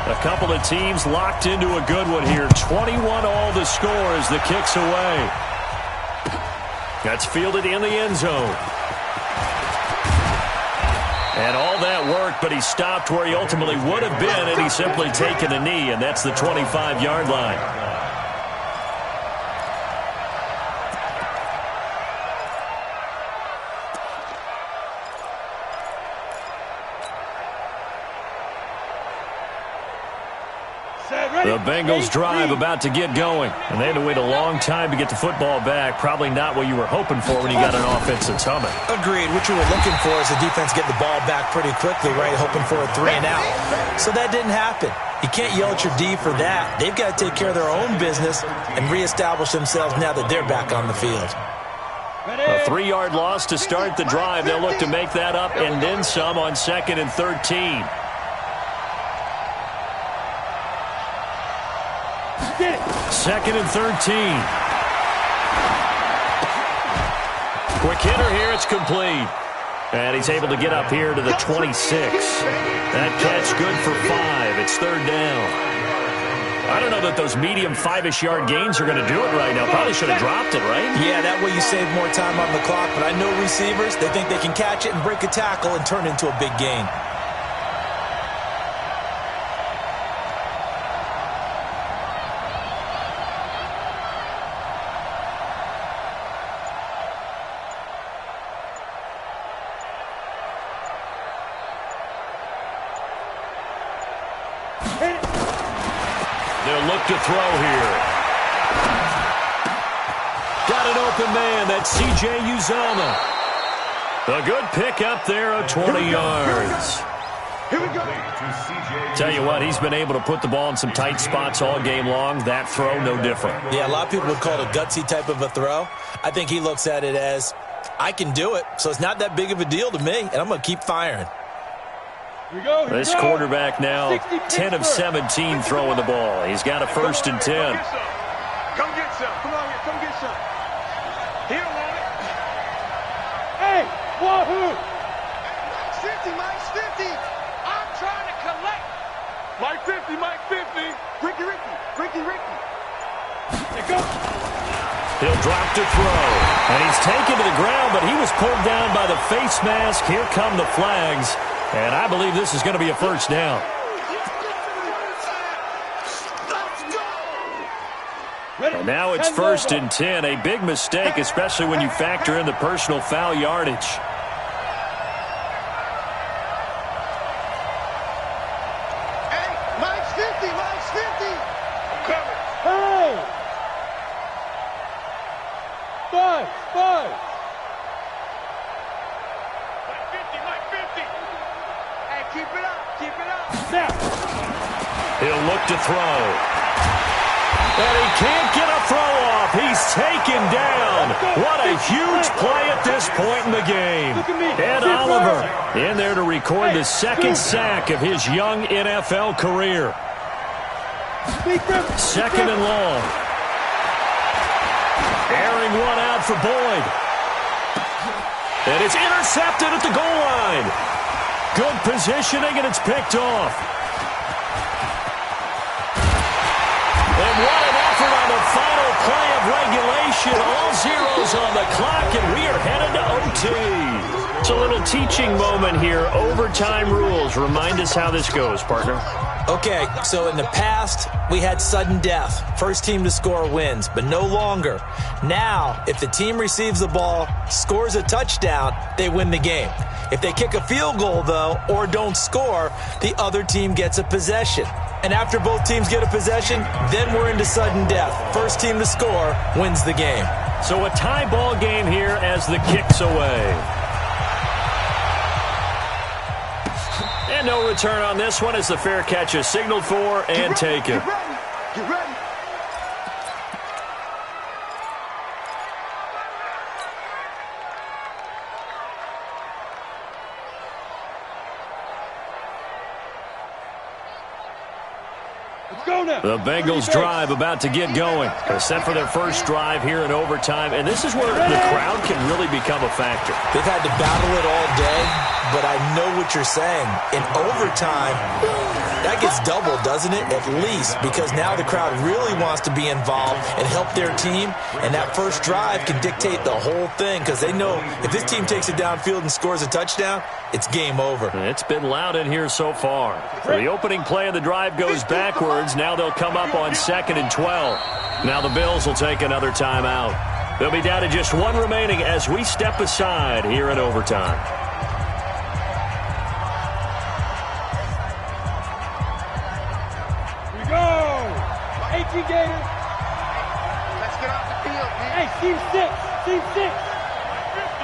Speaker 1: A couple of teams locked into a good one here. 21 all the score as the kick's away. That's fielded in the end zone. And all that worked, but he stopped where he ultimately would have been, and he's simply taken a knee, and that's the 25-yard line. The Bengals drive about to get going, and they had to wait a long time to get the football back. Probably not what you were hoping for when you got an offense that's humming.
Speaker 2: Agreed. What you were looking for is the defense get the ball back pretty quickly, right? Hoping for a 3 and out. So that didn't happen. You can't yell at your D for that. They've got to take care of their own business and reestablish themselves now that they're back on the field.
Speaker 1: A 3-yard loss to start the drive. They'll look to make that up and then some on 2nd and 13. Second and 13. Quick hitter here. It's complete. And he's able to get up here to the 26. That catch good for 5. It's 3rd down. I don't know that those medium 5-ish yard gains are going to do it right now. Probably should have dropped it, right?
Speaker 2: Yeah, that way you save more time on the clock. But I know receivers, they think they can catch it and break a tackle and turn it into a big gain.
Speaker 1: They'll look to throw here. Got an open man. That's C.J. Uzomah. A good pick up there of 20 yards.
Speaker 3: Here we go.
Speaker 1: Tell you what, he's been able to put the ball in some tight spots all game long. That throw, no different.
Speaker 2: Yeah, a lot of people would call it a gutsy type of a throw. I think he looks at it as, I can do it, so it's not that big of a deal to me, and I'm going to kekeep firing.
Speaker 1: This quarterback now 10 of 17 throwing the ball. He's got a 1st and 10.
Speaker 3: Come get some. Come on here. Come get some. He don't want it.
Speaker 4: Hey, wahoo!
Speaker 3: Mike's 50. Mike's 50. I'm trying to collect. Mike 50. Mike 50. Ricky.
Speaker 4: There you go.
Speaker 1: He'll drop to throw. And he's taken to the ground, but he was pulled down by the face mask. Here come the flags. And I believe this is going to be a 1st down. And now it's 1st and 10. A big mistake, especially when you factor in the personal foul yardage.
Speaker 3: Hey, Mike's 50. Mike's 50. I'm coming.
Speaker 4: Hey! Five.
Speaker 3: Mike 50. Hey, keep it up.
Speaker 4: Now.
Speaker 1: He'll look to throw. And he can't get a throw off. He's taken down. What a huge play at this point in the game. Ed Oliver in there to record the 2nd sack of his young NFL career. 2nd and long. Airing one out for Boyd. And it's intercepted at the goal line. Good positioning, and it's picked off. And what an effort on the final play of regulation. All zeros on the clock, and we are headed to OT. It's a little teaching moment here. Overtime rules. Remind us how this goes, partner.
Speaker 2: Okay, so in the past, we had sudden death. First team to score wins, but no longer. Now, if the team receives the ball, scores a touchdown, they win the game. If they kick a field goal, though, or don't score, the other team gets a possession. And after both teams get a possession, then we're into sudden death. First team to score wins the game.
Speaker 1: So a tie ball game here as the kick's away. And no return on this one as the fair catch is signaled for and taken.
Speaker 3: Get ready.
Speaker 1: The Bengals drive about to get going. They're set for their first drive here in overtime, and this is where the crowd can really become a factor.
Speaker 2: They've had to battle it all day, but I know what you're saying. In overtime, that gets doubled, doesn't it? At least, because now the crowd really wants to be involved and help their team, and that first drive can dictate the whole thing because they know if this team takes it downfield and scores a touchdown, it's game over.
Speaker 1: It's been loud in here so far. The opening play of the drive goes backwards. Now they'll come up on 2nd and 12. Now the Bills will take another timeout. They'll be down to just one remaining as we step aside here in overtime.
Speaker 4: Here we go. 18 Gators.
Speaker 3: Let's get off the field, D.
Speaker 4: Hey, team 6.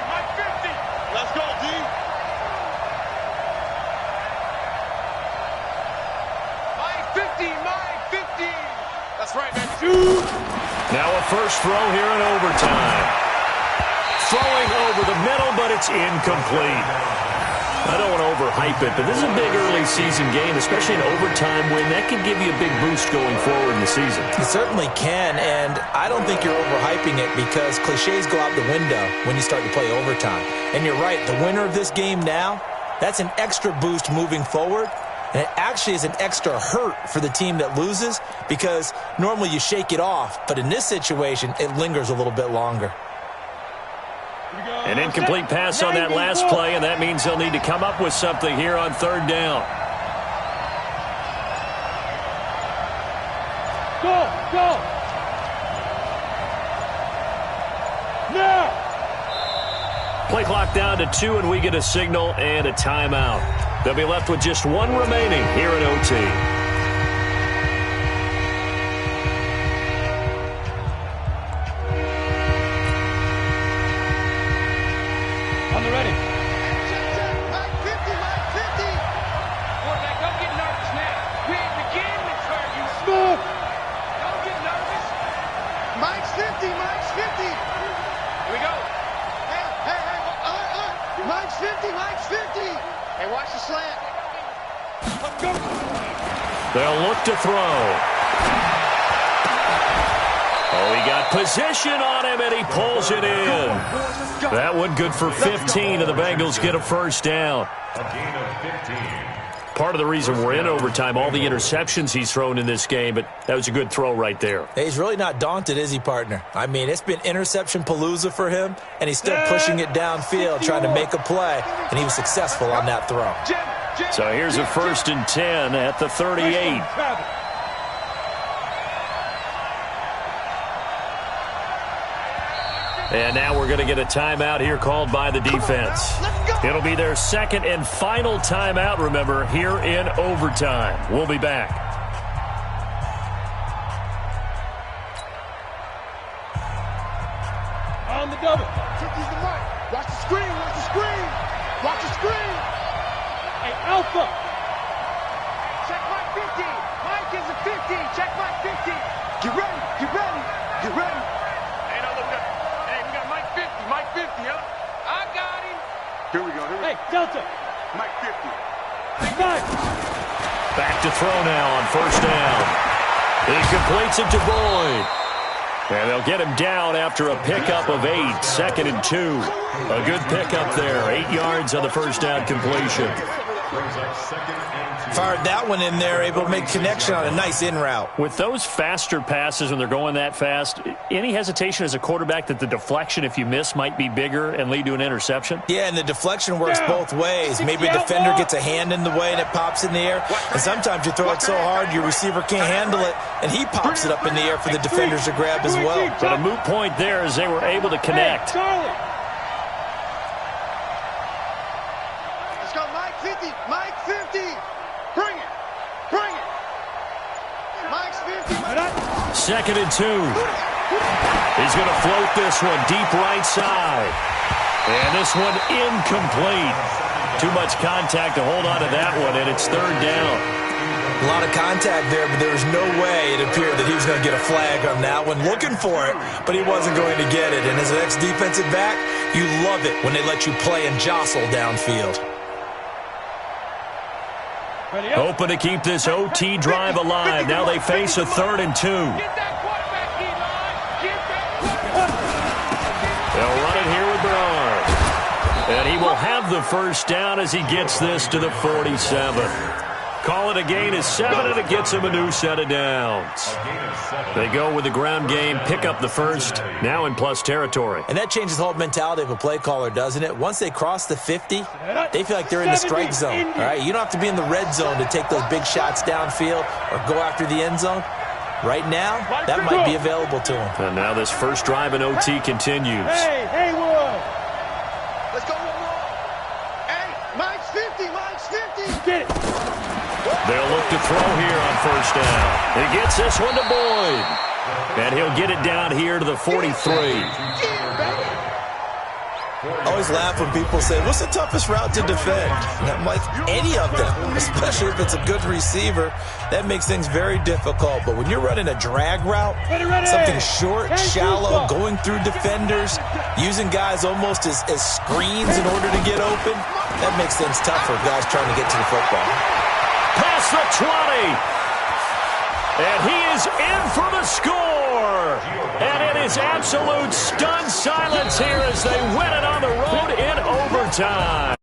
Speaker 3: Mike 50. Let's go, D. Mike 50. That's right, man.
Speaker 1: Now a first throw here in overtime. throwing over the middle, but it's incomplete. I don't want to overhype it, but this is a big early season game, especially an overtime win. That could give you a big boost going forward in the season.
Speaker 2: It certainly can, and I don't think you're overhyping it because cliches go out the window when you start to play overtime. And you're right, the winner of this game now, that's an extra boost moving forward. And it actually is an extra hurt for the team that loses because normally you shake it off, but in this situation, it lingers a little bit longer.
Speaker 1: An incomplete pass on that last play, and that means they'll need to come up with something here on third down.
Speaker 4: Go! Now!
Speaker 1: Play clock down to 2, and we get a signal and a timeout. They'll be left with just one remaining here in OT.
Speaker 4: On the ready.
Speaker 3: Mike 50, Mike 50. Quarterback, don't get nervous now. We ain't beginning to turn you.
Speaker 4: Smooth.
Speaker 3: Don't get nervous. Mike's 50, Mike's 50. Here we go. Hey. Mike's 50, Mike's 50. Hey, watch the slant.
Speaker 4: Go.
Speaker 1: They'll look to throw. Oh, he got position on him, and he pulls it in. That one good for 15, and the Bengals get a first down.
Speaker 5: A gain of 15.
Speaker 1: Part of the reason we're in overtime, all the interceptions he's thrown in this game, but that was a good throw right there.
Speaker 2: Hey, he's really not daunted, is he, partner? I mean, it's been interception palooza for him, and he's still pushing it downfield, trying to make a play, and he was successful on that throw.
Speaker 1: So here's a 1st and 10 at the 38. And now we're going to get a timeout here called by the defense. It'll be their second and final timeout, remember, here in overtime. We'll be back.
Speaker 4: On the double.
Speaker 3: 50's the mark. Watch the screen, watch the screen. Watch the screen.
Speaker 4: Hey, Alpha.
Speaker 3: Check Mike 50. Mike is a 50. Check Mike 50. Get ready, get ready, get ready. Hey, now look up. Hey, we got Mike 50. Mike 50, huh? I got him. Here we go.
Speaker 4: Hey, Delta.
Speaker 3: Mike 50.
Speaker 4: Back.
Speaker 1: Back to throw now on 1st down. He completes it to Boyd. And they'll get him down after a pickup of 8, 2nd and 2. A good pickup there, 8 yards on the 1st down completion.
Speaker 5: Brings up 2nd and 2.
Speaker 2: Fired that one in there, able to make connection on a nice in route.
Speaker 1: With those faster passes when they're going that fast, any hesitation as a quarterback that the deflection, if you miss, might be bigger and lead to an interception?
Speaker 2: Yeah, and the deflection works both ways. Maybe a defender gets a hand in the way and it pops in the air. And sometimes you throw it so hard your receiver can't handle it, and he pops it up in the air for the defenders to grab as well.
Speaker 1: But a moot point there as they were able to connect.
Speaker 3: Let's go, Mike 50. Mike 50. Bring it. Bring it. Mike's 50.
Speaker 1: 2nd and 2. He's going to float this one deep right side. And this one incomplete. Too much contact to hold on to that one, and it's 3rd down.
Speaker 2: A lot of contact there, but there was no way it appeared that he was going to get a flag on that one. Looking for it, but he wasn't going to get it. And as an ex-defensive back, you love it when they let you play and jostle downfield.
Speaker 1: Hoping to keep this OT drive alive. Now they face a 3rd and 2.
Speaker 3: Get that quarterback, Eli. Get that quarterback.
Speaker 1: They'll run it here with Bernard. And he will have the 1st down as he gets this to the 47. Call it a gain of 7, and it gets him a new set of downs. They go with the ground game, pick up the 1st, now in plus territory.
Speaker 2: And that changes the whole mentality of a play caller, doesn't it? Once they cross the 50, they feel like they're in the strike zone. All right, you don't have to be in the red zone to take those big shots downfield or go after the end zone. Right now, that might be available to them.
Speaker 1: And now this first drive in OT continues.
Speaker 4: Hey, Haywood.
Speaker 3: Let's go one more. Hey, Mike's 50. Mike's 50.
Speaker 4: Get it.
Speaker 1: They'll look to throw here on 1st down. He gets this one to Boyd. And he'll get it down here to the 43.
Speaker 2: I always laugh when people say, what's the toughest route to defend? And I'm like, any of them, especially if it's a good receiver. That makes things very difficult. But when you're running a drag route, something short, shallow, going through defenders, using guys almost as screens in order to get open, that makes things tough for guys trying to get to the football.
Speaker 1: Past the 20. And he is in for the score. And it is absolute stunned silence here as they win it on the road in overtime.